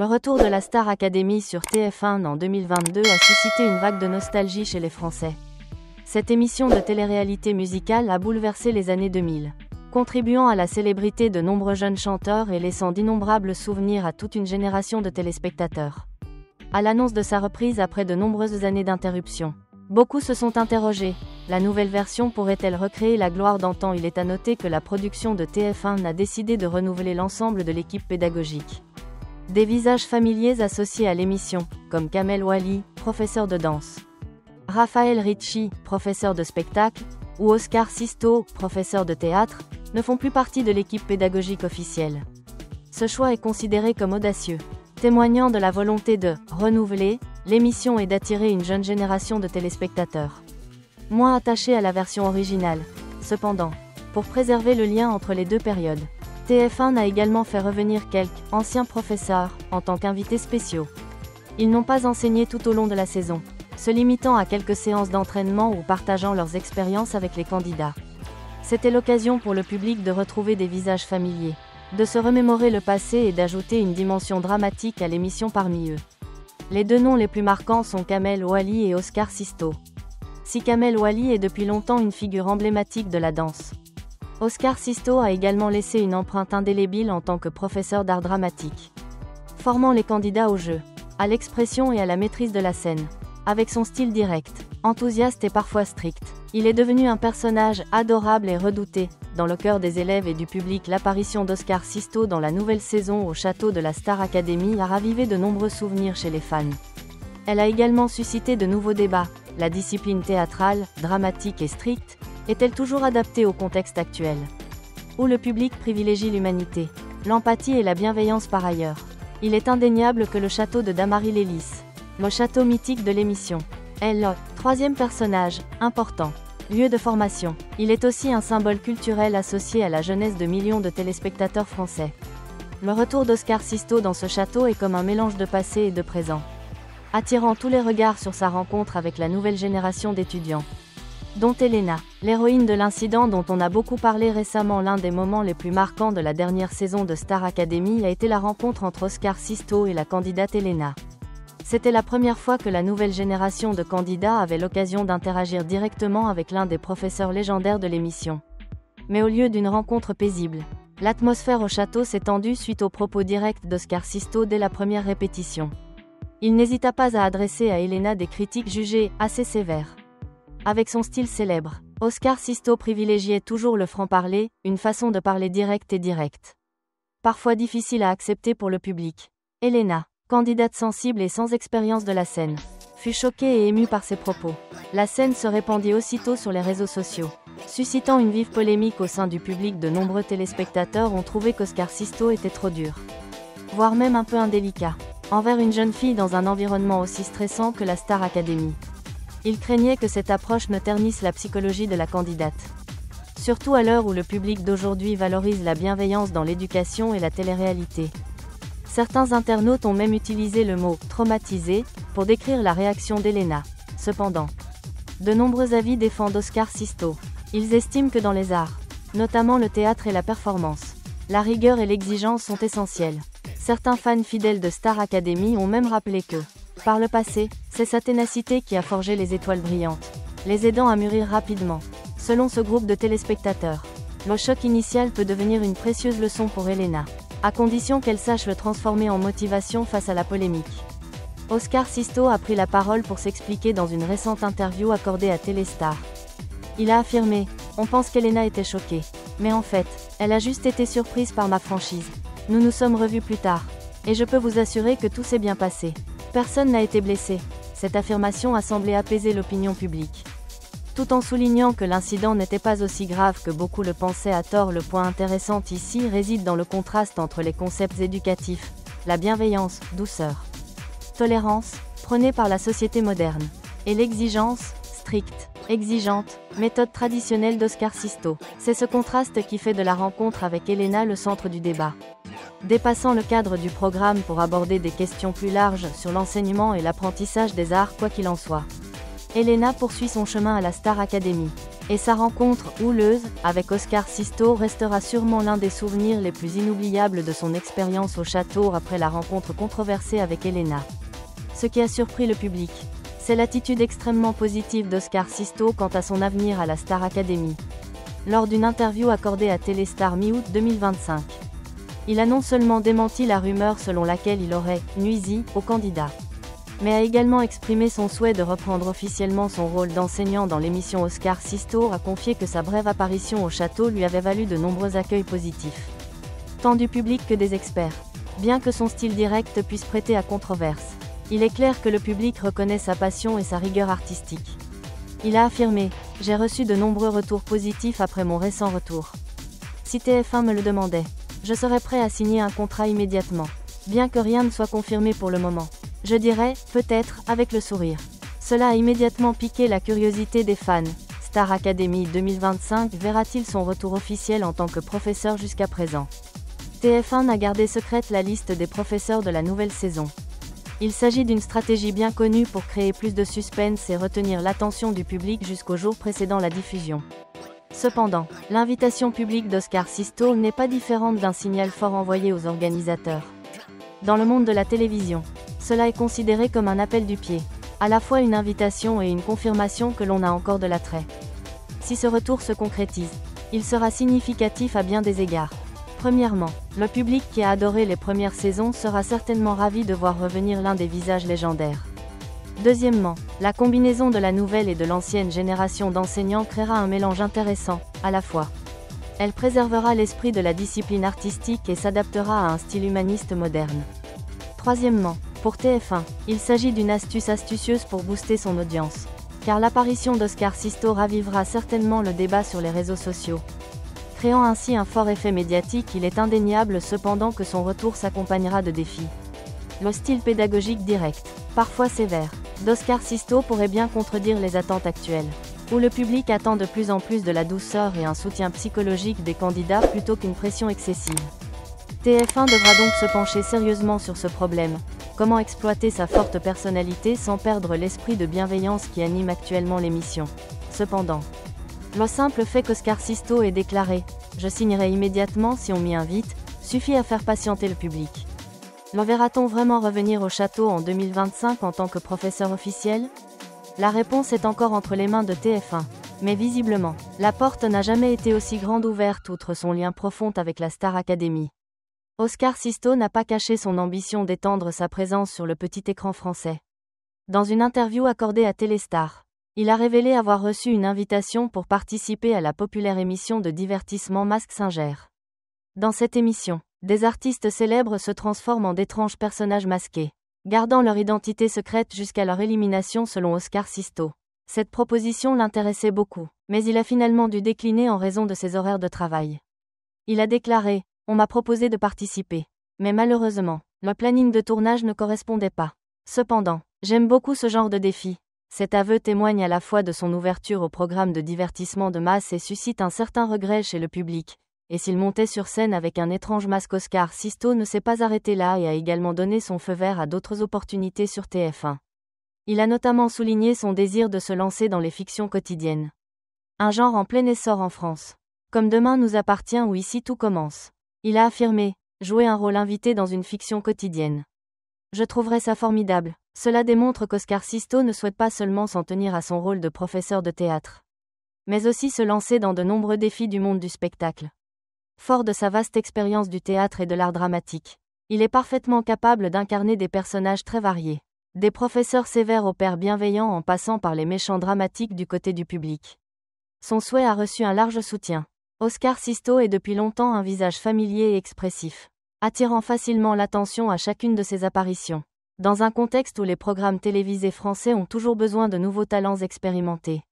Le retour de la Star Academy sur TF1 en 2022 a suscité une vague de nostalgie chez les Français. Cette émission de télé-réalité musicale a bouleversé les années 2000, contribuant à la célébrité de nombreux jeunes chanteurs et laissant d'innombrables souvenirs à toute une génération de téléspectateurs. À l'annonce de sa reprise après de nombreuses années d'interruption, beaucoup se sont interrogés. La nouvelle version pourrait-elle recréer la gloire d'antan? Il est à noter que la production de TF1 a décidé de renouveler l'ensemble de l'équipe pédagogique. Des visages familiers associés à l'émission, comme Kamel Ouali, professeur de danse, Raphaël Ricci, professeur de spectacle, ou Oscar Sisto, professeur de théâtre, ne font plus partie de l'équipe pédagogique officielle. Ce choix est considéré comme audacieux, témoignant de la volonté de renouveler l'émission et d'attirer une jeune génération de téléspectateurs, moins attachés à la version originale. Cependant, pour préserver le lien entre les deux périodes, TF1 a également fait revenir quelques anciens professeurs en tant qu'invités spéciaux. Ils n'ont pas enseigné tout au long de la saison, se limitant à quelques séances d'entraînement ou partageant leurs expériences avec les candidats. C'était l'occasion pour le public de retrouver des visages familiers, de se remémorer le passé et d'ajouter une dimension dramatique à l'émission parmi eux. Les deux noms les plus marquants sont Kamel Ouali et Oscar Sisto. Si Kamel Ouali est depuis longtemps une figure emblématique de la danse, Oscar Sisto a également laissé une empreinte indélébile en tant que professeur d'art dramatique, formant les candidats au jeu, à l'expression et à la maîtrise de la scène. Avec son style direct, enthousiaste et parfois strict, il est devenu un personnage adorable et redouté dans le cœur des élèves et du public. L'apparition d'Oscar Sisto dans la nouvelle saison au château de la Star Academy a ravivé de nombreux souvenirs chez les fans. Elle a également suscité de nouveaux débats. La discipline théâtrale, dramatique et stricte, est-elle toujours adaptée au contexte actuel, où le public privilégie l'humanité, l'empathie et la bienveillance par ailleurs? Il est indéniable que le château de Damary-Lélis, le château mythique de l'émission, est le troisième personnage important, lieu de formation. Il est aussi un symbole culturel associé à la jeunesse de millions de téléspectateurs français. Le retour d'Oscar Sisto dans ce château est comme un mélange de passé et de présent, attirant tous les regards sur sa rencontre avec la nouvelle génération d'étudiants, dont Elena, l'héroïne de l'incident dont on a beaucoup parlé récemment. L'un des moments les plus marquants de la dernière saison de Star Academy a été la rencontre entre Oscar Sisto et la candidate Elena. C'était la première fois que la nouvelle génération de candidats avait l'occasion d'interagir directement avec l'un des professeurs légendaires de l'émission. Mais au lieu d'une rencontre paisible, l'atmosphère au château s'est tendue suite aux propos directs d'Oscar Sisto dès la première répétition. Il n'hésita pas à adresser à Elena des critiques jugées assez sévères. Avec son style célèbre, Oscar Sisto privilégiait toujours le franc-parler, une façon de parler directe et directe, parfois difficile à accepter pour le public. Elena, candidate sensible et sans expérience de la scène, fut choquée et émue par ses propos. La scène se répandit aussitôt sur les réseaux sociaux, suscitant une vive polémique au sein du public. De nombreux téléspectateurs ont trouvé qu'Oscar Sisto était trop dur, voire même un peu indélicat, envers une jeune fille dans un environnement aussi stressant que la Star Academy. Il craignait que cette approche ne ternisse la psychologie de la candidate. Surtout à l'heure où le public d'aujourd'hui valorise la bienveillance dans l'éducation et la télé-réalité. Certains internautes ont même utilisé le mot « traumatisé » pour décrire la réaction d'Elena. Cependant, de nombreux avis défendent Oscar Sisto. Ils estiment que dans les arts, notamment le théâtre et la performance, la rigueur et l'exigence sont essentielles. Certains fans fidèles de Star Academy ont même rappelé que, par le passé, c'est sa ténacité qui a forgé les étoiles brillantes, les aidant à mûrir rapidement. Selon ce groupe de téléspectateurs, le choc initial peut devenir une précieuse leçon pour Elena, à condition qu'elle sache le transformer en motivation face à la polémique. Oscar Sisto a pris la parole pour s'expliquer dans une récente interview accordée à Téléstar. Il a affirmé « On pense qu'Elena était choquée, mais en fait, elle a juste été surprise par ma franchise. Nous nous sommes revus plus tard, et je peux vous assurer que tout s'est bien passé. Personne n'a été blessé ». Cette affirmation a semblé apaiser l'opinion publique, tout en soulignant que l'incident n'était pas aussi grave que beaucoup le pensaient à tort. Le point intéressant ici réside dans le contraste entre les concepts éducatifs, la bienveillance, douceur, tolérance, prônée par la société moderne, et l'exigence, stricte, exigeante, méthode traditionnelle d'Oscar Sisto. C'est ce contraste qui fait de la rencontre avec Elena le centre du débat, dépassant le cadre du programme pour aborder des questions plus larges sur l'enseignement et l'apprentissage des arts. Quoi qu'il en soit, Elena poursuit son chemin à la Star Academy, Et sa rencontre houleuse avec Oscar Sisto restera sûrement l'un des souvenirs les plus inoubliables de son expérience au château après la rencontre controversée avec Elena. Ce qui a surpris le public, c'est l'attitude extrêmement positive d'Oscar Sisto quant à son avenir à la Star Academy. Lors d'une interview accordée à Téléstar mi-août 2025, il a non seulement démenti la rumeur selon laquelle il aurait « nuisi » au candidat, mais a également exprimé son souhait de reprendre officiellement son rôle d'enseignant dans l'émission. Oscar Sisto a confié que sa brève apparition au château lui avait valu de nombreux accueils positifs, tant du public que des experts. Bien que son style direct puisse prêter à controverse, il est clair que le public reconnaît sa passion et sa rigueur artistique. Il a affirmé « J'ai reçu de nombreux retours positifs après mon récent retour. Si TF1 me le demandait, je serais prêt à signer un contrat immédiatement. Bien que rien ne soit confirmé pour le moment. Je dirais, peut-être, avec le sourire. Cela a immédiatement piqué la curiosité des fans. Star Academy 2025 verra-t-il son retour officiel en tant que professeur jusqu'à présent? TF1 a gardé secrète la liste des professeurs de la nouvelle saison. Il s'agit d'une stratégie bien connue pour créer plus de suspense et retenir l'attention du public jusqu'au jour précédant la diffusion. Cependant, l'invitation publique d'Oscar Sisto n'est pas différente d'un signal fort envoyé aux organisateurs. Dans le monde de la télévision, cela est considéré comme un appel du pied, à la fois une invitation et une confirmation que l'on a encore de l'attrait. Si ce retour se concrétise, il sera significatif à bien des égards. Premièrement, le public qui a adoré les premières saisons sera certainement ravi de voir revenir l'un des visages légendaires. Deuxièmement, la combinaison de la nouvelle et de l'ancienne génération d'enseignants créera un mélange intéressant, à la fois. Elle préservera l'esprit de la discipline artistique et s'adaptera à un style humaniste moderne. Troisièmement, pour TF1, il s'agit d'une astuce astucieuse pour booster son audience, car l'apparition d'Oscar Sisto ravivera certainement le débat sur les réseaux sociaux. Créant ainsi un fort effet médiatique, il est indéniable cependant que son retour s'accompagnera de défis. Le style pédagogique direct, parfois sévère, d'Oscar Sisto pourrait bien contredire les attentes actuelles, où le public attend de plus en plus de la douceur et un soutien psychologique des candidats plutôt qu'une pression excessive. TF1 devra donc se pencher sérieusement sur ce problème. Comment exploiter sa forte personnalité sans perdre l'esprit de bienveillance qui anime actuellement l'émission. Cependant, le simple fait qu'Oscar Sisto ait déclaré « Je signerai immédiatement si on m'y invite » suffit à faire patienter le public. Le verra-t-on vraiment revenir au château en 2025 en tant que professeur officiel? La réponse est encore entre les mains de TF1. Mais visiblement, la porte n'a jamais été aussi grande ouverte outre son lien profond avec la Star Academy. Oscar Sisto n'a pas caché son ambition d'étendre sa présence sur le petit écran français. Dans une interview accordée à Téléstar, il a révélé avoir reçu une invitation pour participer à la populaire émission de divertissement Mask Singer. Dans cette émission, des artistes célèbres se transforment en d'étranges personnages masqués, gardant leur identité secrète jusqu'à leur élimination selon Oscar Sisto. Cette proposition l'intéressait beaucoup, mais il a finalement dû décliner en raison de ses horaires de travail. Il a déclaré « On m'a proposé de participer. Mais malheureusement, le planning de tournage ne correspondait pas. Cependant, j'aime beaucoup ce genre de défi. » Cet aveu témoigne à la fois de son ouverture au programme de divertissement de masse et suscite un certain regret chez le public. Et s'il montait sur scène avec un étrange masque, Oscar Sisto ne s'est pas arrêté là et a également donné son feu vert à d'autres opportunités sur TF1. Il a notamment souligné son désir de se lancer dans les fictions quotidiennes. Un genre en plein essor en France. Comme Demain nous appartient ou Ici tout commence. Il a affirmé « Jouer un rôle invité dans une fiction quotidienne. Je trouverais ça formidable. » Cela démontre qu'Oscar Sisto ne souhaite pas seulement s'en tenir à son rôle de professeur de théâtre, mais aussi se lancer dans de nombreux défis du monde du spectacle. Fort de sa vaste expérience du théâtre et de l'art dramatique, il est parfaitement capable d'incarner des personnages très variés. Des professeurs sévères aux pères bienveillants en passant par les méchants dramatiques du côté du public. Son souhait a reçu un large soutien. Oscar Sisto est depuis longtemps un visage familier et expressif, attirant facilement l'attention à chacune de ses apparitions. Dans un contexte où les programmes télévisés français ont toujours besoin de nouveaux talents expérimentés,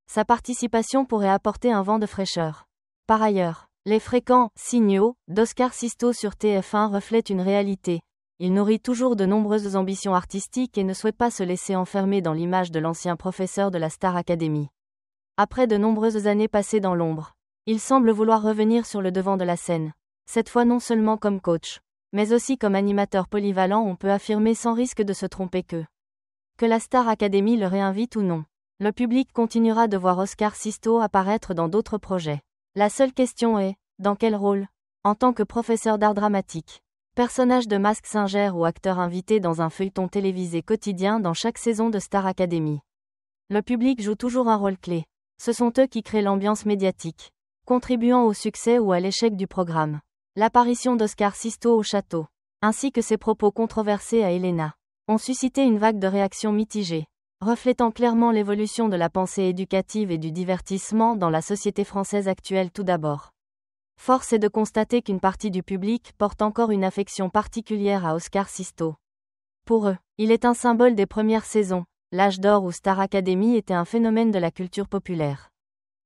sa participation pourrait apporter un vent de fraîcheur. Par ailleurs, les fréquents « signaux » d'Oscar Sisto sur TF1 reflètent une réalité. Il nourrit toujours de nombreuses ambitions artistiques et ne souhaite pas se laisser enfermer dans l'image de l'ancien professeur de la Star Academy. Après de nombreuses années passées dans l'ombre, il semble vouloir revenir sur le devant de la scène. Cette fois non seulement comme coach, mais aussi comme animateur polyvalent. On peut affirmer sans risque de se tromper que la Star Academy le réinvite ou non. Le public continuera de voir Oscar Sisto apparaître dans d'autres projets. La seule question est, dans quel rôle? En tant que professeur d'art dramatique, personnage de Mask Singer ou acteur invité dans un feuilleton télévisé quotidien dans chaque saison de Star Academy. Le public joue toujours un rôle clé. Ce sont eux qui créent l'ambiance médiatique, contribuant au succès ou à l'échec du programme. L'apparition d'Oscar Sisto au château, ainsi que ses propos controversés à Elena, ont suscité une vague de réactions mitigées, reflétant clairement l'évolution de la pensée éducative et du divertissement dans la société française actuelle tout d'abord. Force est de constater qu'une partie du public porte encore une affection particulière à Oscar Sisto. Pour eux, il est un symbole des premières saisons, l'âge d'or où Star Academy était un phénomène de la culture populaire.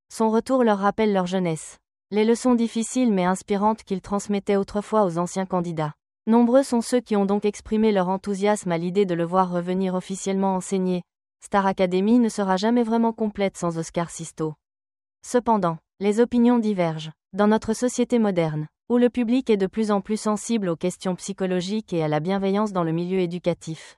Son retour leur rappelle leur jeunesse, les leçons difficiles mais inspirantes qu'il transmettait autrefois aux anciens candidats. Nombreux sont ceux qui ont donc exprimé leur enthousiasme à l'idée de le voir revenir officiellement enseigner. Star Academy ne sera jamais vraiment complète sans Oscar Sisto. Cependant, les opinions divergent. Dans notre société moderne, où le public est de plus en plus sensible aux questions psychologiques et à la bienveillance dans le milieu éducatif,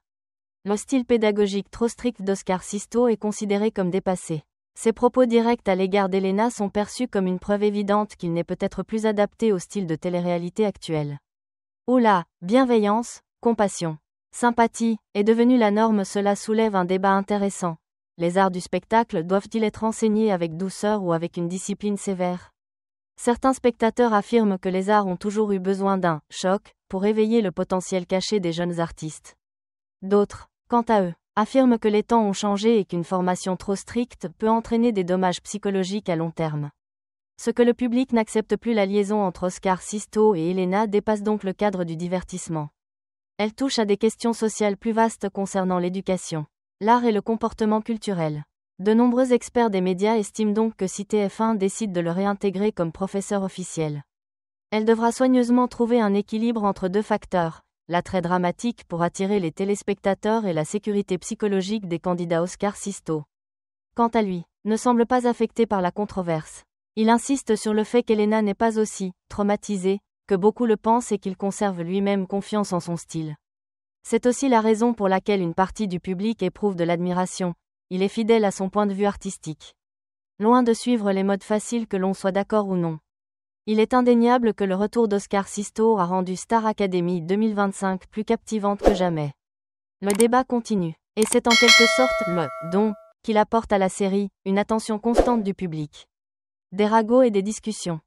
le style pédagogique trop strict d'Oscar Sisto est considéré comme dépassé. Ses propos directs à l'égard d'Elena sont perçus comme une preuve évidente qu'il n'est peut-être plus adapté au style de télé-réalité actuel. Où la bienveillance, compassion, sympathie est devenue la norme, cela soulève un débat intéressant. Les arts du spectacle doivent-ils être enseignés avec douceur ou avec une discipline sévère? Certains spectateurs affirment que les arts ont toujours eu besoin d'un choc pour éveiller le potentiel caché des jeunes artistes. D'autres, quant à eux, affirment que les temps ont changé et qu'une formation trop stricte peut entraîner des dommages psychologiques à long terme. Ce que le public n'accepte plus, la liaison entre Oscar Sisto et Elena dépasse donc le cadre du divertissement. Elle touche à des questions sociales plus vastes concernant l'éducation, l'art et le comportement culturel. De nombreux experts des médias estiment donc que si TF1 décide de le réintégrer comme professeur officiel, elle devra soigneusement trouver un équilibre entre deux facteurs, l'attrait dramatique pour attirer les téléspectateurs et la sécurité psychologique des candidats. Oscar Sisto, quant à lui, ne semble pas affecté par la controverse. Il insiste sur le fait qu'Elena n'est pas aussi traumatisée que beaucoup le pensent et qu'il conserve lui-même confiance en son style. C'est aussi la raison pour laquelle une partie du public éprouve de l'admiration. Il est fidèle à son point de vue artistique. Loin de suivre les modes faciles, que l'on soit d'accord ou non. Il est indéniable que le retour d'Oscar Sisto a rendu Star Academy 2025 plus captivante que jamais. Le débat continue, et c'est en quelque sorte le don qu'il apporte à la série, une attention constante du public. Des ragots et des discussions.